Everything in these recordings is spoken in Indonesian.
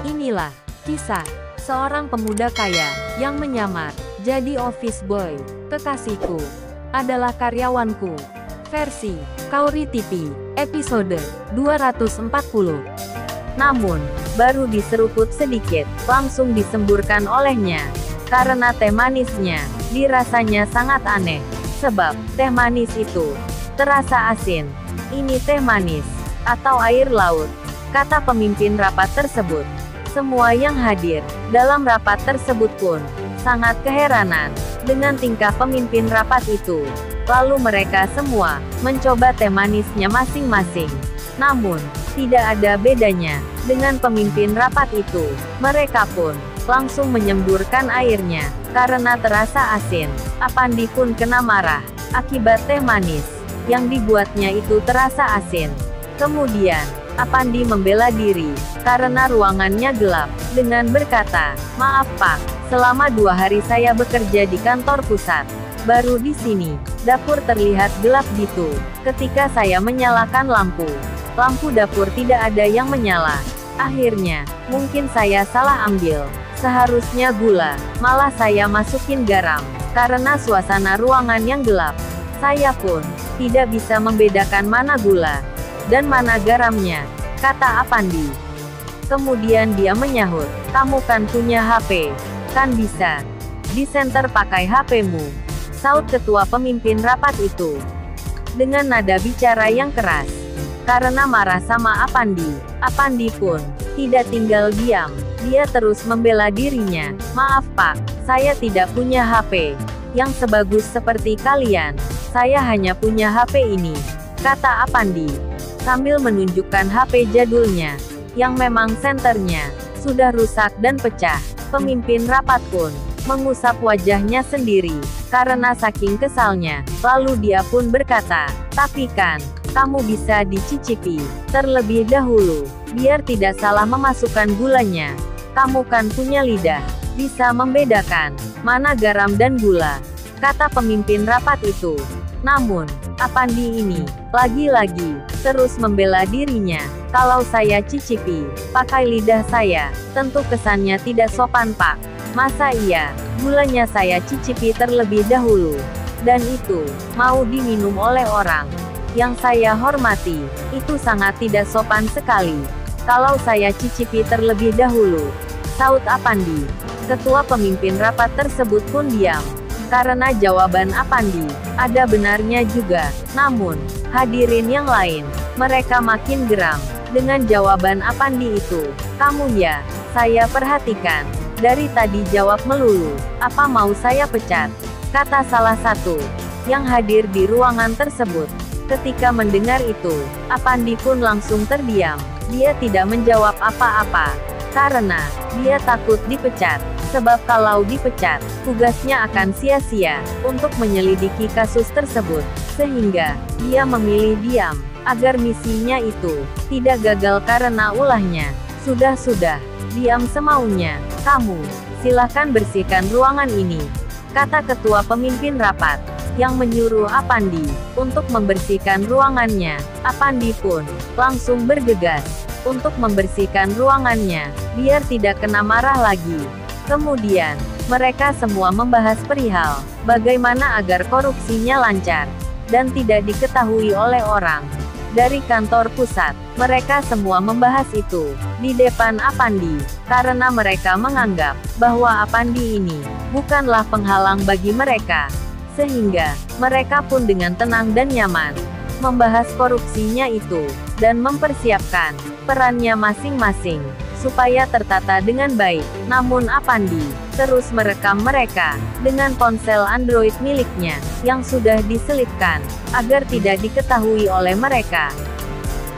Inilah kisah seorang pemuda kaya yang menyamar jadi office boy. Kekasihku adalah karyawanku. Versi Kauri TV, episode 240. Namun, baru diseruput sedikit, langsung disemburkan olehnya. Karena teh manisnya dirasanya sangat aneh. Sebab teh manis itu terasa asin. Ini teh manis atau air laut, kata pemimpin rapat tersebut. Semua yang hadir dalam rapat tersebut pun sangat keheranan dengan tingkah pemimpin rapat itu. Lalu mereka semua mencoba teh manisnya masing-masing. Namun, tidak ada bedanya dengan pemimpin rapat itu. Mereka pun langsung menyemburkan airnya karena terasa asin. Apandi pun kena marah akibat teh manis yang dibuatnya itu terasa asin. Kemudian, Apandi membela diri karena ruangannya gelap dengan berkata, "Maaf Pak, selama 2 hari saya bekerja di kantor pusat. Baru di sini, dapur terlihat gelap gitu. Ketika saya menyalakan lampu dapur tidak ada yang menyala. Akhirnya, mungkin saya salah ambil. Seharusnya gula, malah saya masukin garam. Karena suasana ruangan yang gelap, saya pun tidak bisa membedakan mana gula dan mana garamnya," kata Apandi. Kemudian dia menyahut, "Kamu kan punya HP, kan bisa disenter pakai HP-mu," saut ketua pemimpin rapat itu dengan nada bicara yang keras. Karena marah sama Apandi, Apandi pun tidak tinggal diam. Dia terus membela dirinya. "Maaf Pak, saya tidak punya HP yang sebagus seperti kalian. Saya hanya punya HP ini," kata Apandi sambil menunjukkan HP jadulnya yang memang senternya sudah rusak dan pecah. Pemimpin rapat pun mengusap wajahnya sendiri karena saking kesalnya. Lalu dia pun berkata, "Tapi kan, kamu bisa dicicipi terlebih dahulu, biar tidak salah memasukkan gulanya. Kamu kan punya lidah, bisa membedakan mana garam dan gula," kata pemimpin rapat itu. Namun, Apandi ini lagi-lagi terus membela dirinya. "Kalau saya cicipi pakai lidah saya, tentu kesannya tidak sopan Pak. Masa iya, gulanya saya cicipi terlebih dahulu, dan itu mau diminum oleh orang yang saya hormati. Itu sangat tidak sopan sekali. Kalau saya cicipi terlebih dahulu," saut Apandi. Ketua pemimpin rapat tersebut pun diam. Karena jawaban Apandi ada benarnya juga. Namun, hadirin yang lain, mereka makin geram dengan jawaban Apandi itu. "Kamu ya, saya perhatikan. Dari tadi jawab melulu. Apa mau saya pecat?" kata salah satu yang hadir di ruangan tersebut. Ketika mendengar itu, Apandi pun langsung terdiam. Dia tidak menjawab apa-apa karena dia takut dipecat. Sebab kalau dipecat, tugasnya akan sia-sia untuk menyelidiki kasus tersebut. Sehingga, dia memilih diam, agar misinya itu tidak gagal karena ulahnya. "Sudah, diam semaunya. Kamu, silahkan bersihkan ruangan ini," kata ketua pemimpin rapat, yang menyuruh Apandi untuk membersihkan ruangannya. Apandi pun langsung bergegas untuk membersihkan ruangannya, biar tidak kena marah lagi. Kemudian, mereka semua membahas perihal bagaimana agar korupsinya lancar dan tidak diketahui oleh orang dari kantor pusat. Mereka semua membahas itu di depan Apandi karena mereka menganggap bahwa Apandi ini bukanlah penghalang bagi mereka. Sehingga, mereka pun dengan tenang dan nyaman membahas korupsinya itu dan mempersiapkan perannya masing-masing supaya tertata dengan baik. Namun Apandi terus merekam mereka dengan ponsel Android miliknya yang sudah diselipkan agar tidak diketahui oleh mereka.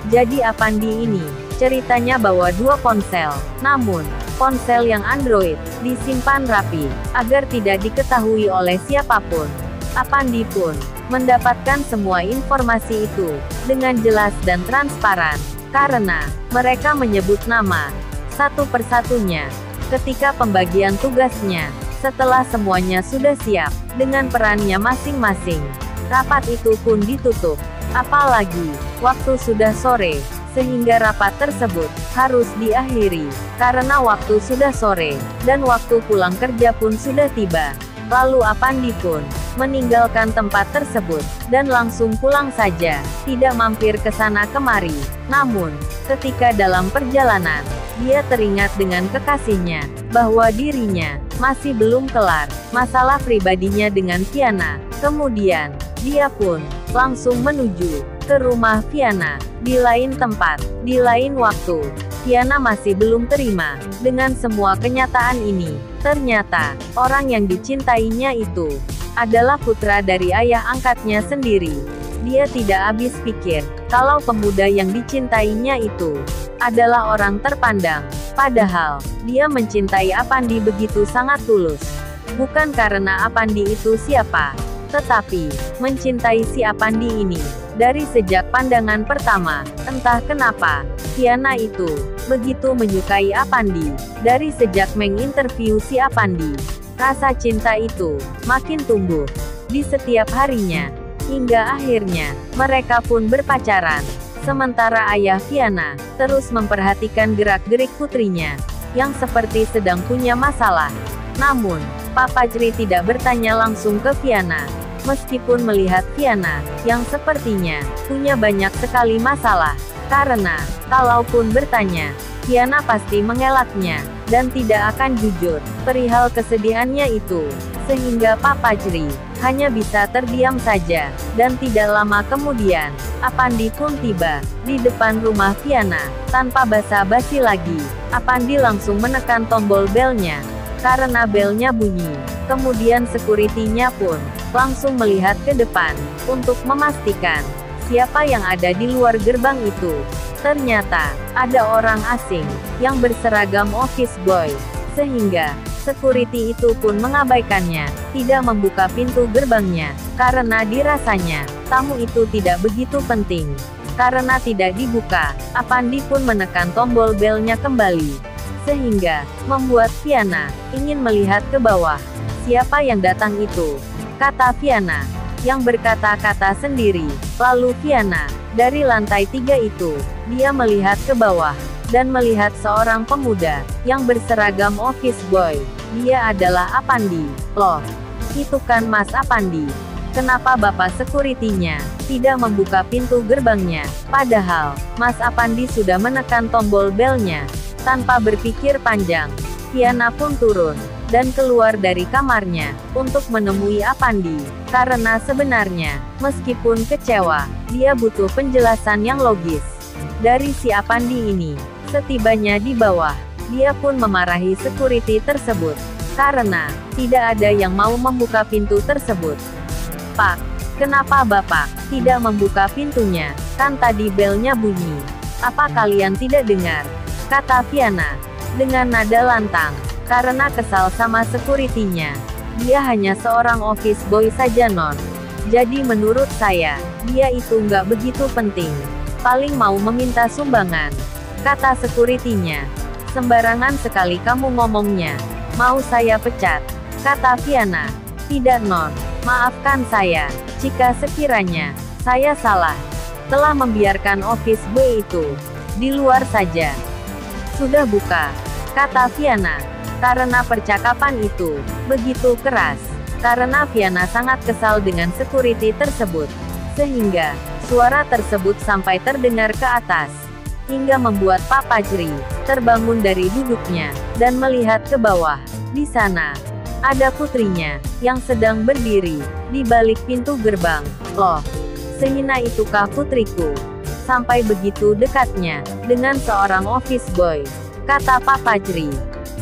Jadi Apandi ini ceritanya bawa 2 ponsel, namun ponsel yang Android disimpan rapi agar tidak diketahui oleh siapapun. Apandi pun mendapatkan semua informasi itu dengan jelas dan transparan karena mereka menyebut nama satu persatunya. Ketika pembagian tugasnya, setelah semuanya sudah siap dengan perannya masing-masing, rapat itu pun ditutup. Apalagi waktu sudah sore, sehingga rapat tersebut harus diakhiri, karena waktu sudah sore, dan waktu pulang kerja pun sudah tiba. Lalu Apandi pun meninggalkan tempat tersebut, dan langsung pulang saja, tidak mampir ke sana kemari. Namun, ketika dalam perjalanan, dia teringat dengan kekasihnya, bahwa dirinya masih belum kelar masalah pribadinya dengan Viana. Kemudian, dia pun langsung menuju ke rumah Viana, di lain tempat, di lain waktu. Viana masih belum terima dengan semua kenyataan ini. Ternyata, orang yang dicintainya itu adalah putra dari ayah angkatnya sendiri. Dia tidak habis pikir, kalau pemuda yang dicintainya itu adalah orang terpandang. Padahal, dia mencintai Apandi begitu sangat tulus. Bukan karena Apandi itu siapa, tetapi mencintai si Apandi ini dari sejak pandangan pertama. Entah kenapa, Viana itu begitu menyukai Apandi. Dari sejak menginterview si Apandi, rasa cinta itu makin tumbuh di setiap harinya, hingga akhirnya mereka pun berpacaran. Sementara ayah Viana terus memperhatikan gerak-gerik putrinya yang seperti sedang punya masalah. Namun, Papa Jri tidak bertanya langsung ke Viana. Meskipun melihat Viana yang sepertinya punya banyak sekali masalah, karena kalaupun bertanya, Viana pasti mengelaknya dan tidak akan jujur perihal kesedihannya itu, sehingga Papa Jri hanya bisa terdiam saja. Dan tidak lama kemudian, Apandi pun tiba di depan rumah Viana. Tanpa basa-basi lagi, Apandi langsung menekan tombol belnya. Karena belnya bunyi, kemudian sekuritinya pun langsung melihat ke depan untuk memastikan siapa yang ada di luar gerbang itu. Ternyata ada orang asing yang berseragam office boy, sehingga security itu pun mengabaikannya, tidak membuka pintu gerbangnya, karena dirasanya tamu itu tidak begitu penting. Karena tidak dibuka, Apandi pun menekan tombol belnya kembali, sehingga membuat Viana ingin melihat ke bawah. Siapa yang datang itu? Kata Viana, yang berkata-kata sendiri. Lalu Viana, dari lantai 3 itu, dia melihat ke bawah, dan melihat seorang pemuda yang berseragam office boy. Dia adalah Apandi. Loh, itu kan Mas Apandi. Kenapa bapak sekuritinya tidak membuka pintu gerbangnya? Padahal, Mas Apandi sudah menekan tombol belnya. Tanpa berpikir panjang, Viana pun turun dan keluar dari kamarnya untuk menemui Apandi. Karena sebenarnya, meskipun kecewa, dia butuh penjelasan yang logis dari si Apandi ini. Setibanya di bawah, dia pun memarahi security tersebut karena tidak ada yang mau membuka pintu tersebut. Pak, kenapa Bapak tidak membuka pintunya? Kan tadi belnya bunyi. Apa kalian tidak dengar? Kata Viana dengan nada lantang, karena kesal sama sekuritinya. Dia hanya seorang office boy saja non. Jadi menurut saya, dia itu nggak begitu penting. Paling mau meminta sumbangan. Kata sekuritinya. Sembarangan sekali kamu ngomongnya. Mau saya pecat? Kata Viana. Tidak non, maafkan saya, jika sekiranya saya salah, telah membiarkan office boy itu di luar saja. Sudah buka, kata Viana. Karena percakapan itu begitu keras, karena Viana sangat kesal dengan security tersebut, sehingga suara tersebut sampai terdengar ke atas, hingga membuat Papa Jri terbangun dari duduknya dan melihat ke bawah. Di sana ada putrinya yang sedang berdiri di balik pintu gerbang. Loh, sehina itukah putriku? Sampai begitu dekatnya dengan seorang office boy, kata Papa Jri.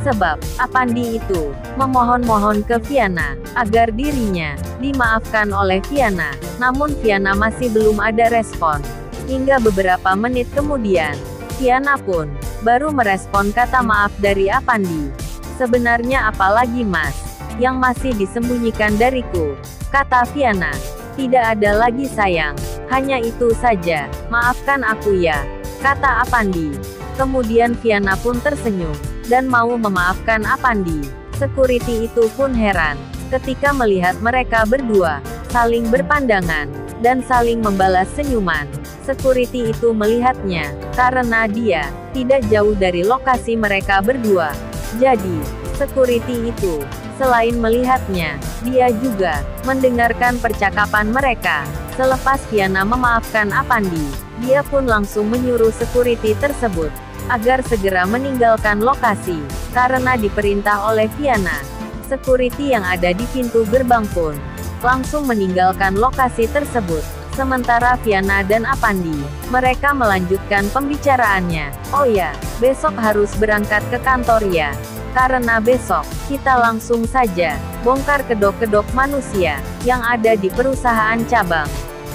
Sebab Apandi itu memohon-mohon ke Viana agar dirinya dimaafkan oleh Viana. Namun Viana masih belum ada respon. Hingga beberapa menit kemudian, Viana pun baru merespon kata maaf dari Apandi. Sebenarnya apa lagi mas yang masih disembunyikan dariku? Kata Viana. Tidak ada lagi sayang, hanya itu saja. Maafkan aku ya, kata Apandi. Kemudian Viana pun tersenyum dan mau memaafkan Apandi. Security itu pun heran ketika melihat mereka berdua saling berpandangan dan saling membalas senyuman. Security itu melihatnya, karena dia tidak jauh dari lokasi mereka berdua. Jadi, security itu, selain melihatnya, dia juga mendengarkan percakapan mereka. Selepas Viana memaafkan Apandi, dia pun langsung menyuruh security tersebut agar segera meninggalkan lokasi, karena diperintah oleh Viana. Security yang ada di pintu gerbang pun langsung meninggalkan lokasi tersebut. Sementara Viana dan Apandi, mereka melanjutkan pembicaraannya. Oh ya, besok harus berangkat ke kantor ya. Karena besok, kita langsung saja bongkar kedok-kedok manusia yang ada di perusahaan cabang.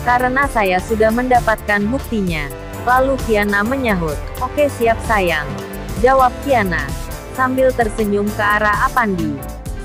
Karena saya sudah mendapatkan buktinya. Lalu Viana menyahut, "Oke siap sayang," jawab Viana, sambil tersenyum ke arah Apandi.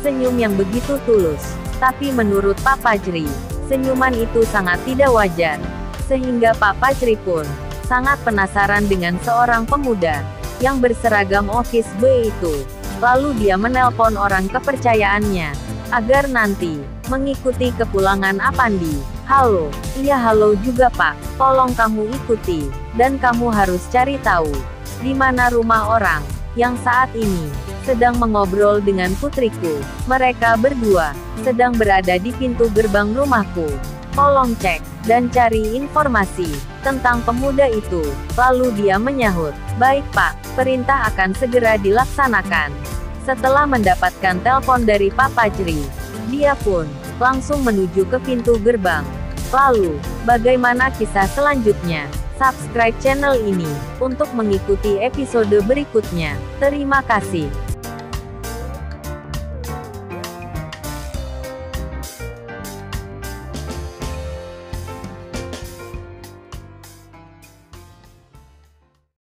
Senyum yang begitu tulus. Tapi menurut Pak Fajri, senyuman itu sangat tidak wajar. Sehingga Pak Fajri pun sangat penasaran dengan seorang pemuda yang berseragam office boy itu. Lalu dia menelpon orang kepercayaannya agar nanti mengikuti kepulangan Apandi. "Halo." "Iya halo juga Pak, tolong kamu ikuti, dan kamu harus cari tahu di mana rumah orang yang saat ini sedang mengobrol dengan putriku. Mereka berdua sedang berada di pintu gerbang rumahku. Tolong cek dan cari informasi tentang pemuda itu." Lalu dia menyahut, "Baik Pak, perintah akan segera dilaksanakan." Setelah mendapatkan telepon dari Pak Fajri, dia pun langsung menuju ke pintu gerbang. Lalu, bagaimana kisah selanjutnya? Subscribe channel ini untuk mengikuti episode berikutnya. Terima kasih.